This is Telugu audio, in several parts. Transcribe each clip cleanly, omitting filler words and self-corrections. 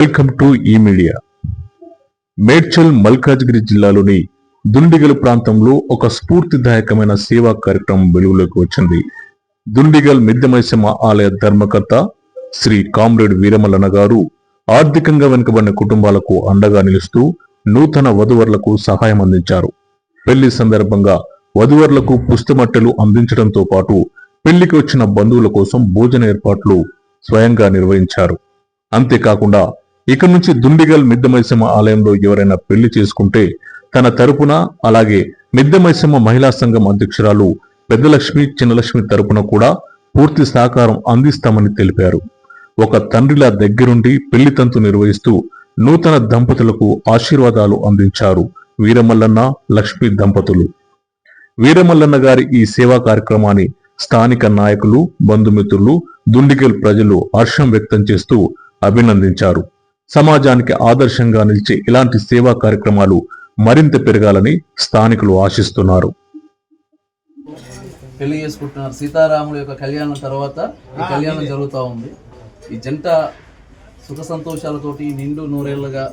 వెల్కమ్ టు ఈ మీడియా. మేడ్చల్ మల్కాజ్గిరి జిల్లాలోని దుండిగల్ ప్రాంతంలో ఒక స్ఫూర్తిదాయకమైన సేవా కార్యక్రమం వెలుగులోకి వచ్చింది. దుండిగల్ మిద్దెమైసమ్మ ఆలయ ధర్మకర్త శ్రీ కామ్రేడ్ వీరమల్లన్న గారు ఆర్థికంగా వెనుకబడిన కుటుంబాలకు అండగా నిలుస్తూ నూతన వధువరులకు సహాయం అందించారు. పెళ్లి సందర్భంగా వధువరులకు పుస్తమట్టెలు అందించడంతో పాటు పెళ్లికి వచ్చిన బంధువుల కోసం భోజన ఏర్పాట్లు స్వయంగా నిర్వహించారు. అంతేకాకుండా ఇక నుంచి దుండిగల్ మిద్దెమైసమ్మ ఆలయంలో ఎవరైనా పెళ్లి చేసుకుంటే తన తరపున, అలాగే మిద్దెమైసమ్మ మహిళా సంఘం అధ్యక్షురాలు పెద్దలక్ష్మి, చిన్నలక్ష్మి తరపున కూడా పూర్తి సహకారం అందిస్తామని తెలిపారు. ఒక తండ్రిలా దగ్గరుండి పెళ్లి తంతు నిర్వహిస్తూ నూతన దంపతులకు ఆశీర్వాదాలు అందించారు వీరమల్లన్న, లక్ష్మి దంపతులు. వీరమల్లన్న గారి ఈ సేవా కార్యక్రమాన్ని స్థానిక నాయకులు, బంధుమిత్రులు, దుండిగల్ ప్రజలు హర్షం వ్యక్తం చేస్తూ అభినందించారు. సమాజానికి ఆదర్శంగా నిలిచే ఇలాంటి సేవా కార్యక్రమాలు మరింత పెరగాలని స్థానికులు ఆశిస్తున్నారు. పెళ్లి చేసుకుంటున్నారు. సీతారాముల యొక్క కళ్యాణం తర్వాత ఈ కళ్యాణం జరుగుతూ ఉంది. ఈ జంట సుఖ సంతోషాలతోటి నిండు నూరేళ్లుగా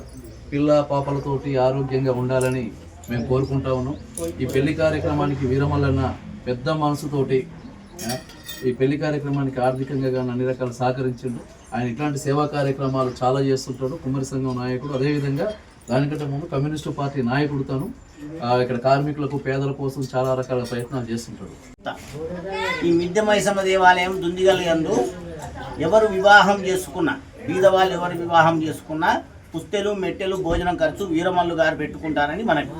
పిల్ల పాపలతోటి ఆరోగ్యంగా ఉండాలని మేము కోరుకుంటా ఉన్నాం. ఈ పెళ్లి కార్యక్రమానికి వీరమల్లన్న పెద్ద మనసుతోటి ఈ పెళ్లి కార్యక్రమానికి ఆర్థికంగా కానీ అన్ని రకాలు సహకరించిండు. ఆయన ఇట్లాంటి సేవా కార్యక్రమాలు చాలా చేస్తుంటాడు. కుమ్మరి సంఘం నాయకుడు, అదేవిధంగా దానికంటే ముందు కమ్యూనిస్టు పార్టీ నాయకుడు తను. ఇక్కడ కార్మికులకు, పేదల కోసం చాలా రకాల ప్రయత్నాలు చేస్తుంటాడు. ఈ మిద్దెమైసమ్మ దేవాలయం దుండిగల్ యందు ఎవరు వివాహం చేసుకున్నా, బీదవాళ్ళు ఎవరు వివాహం చేసుకున్నా పుస్తెలు, మెట్టెలు, భోజనం ఖర్చు వీరమల్లు గారు పెట్టుకుంటారని మనకి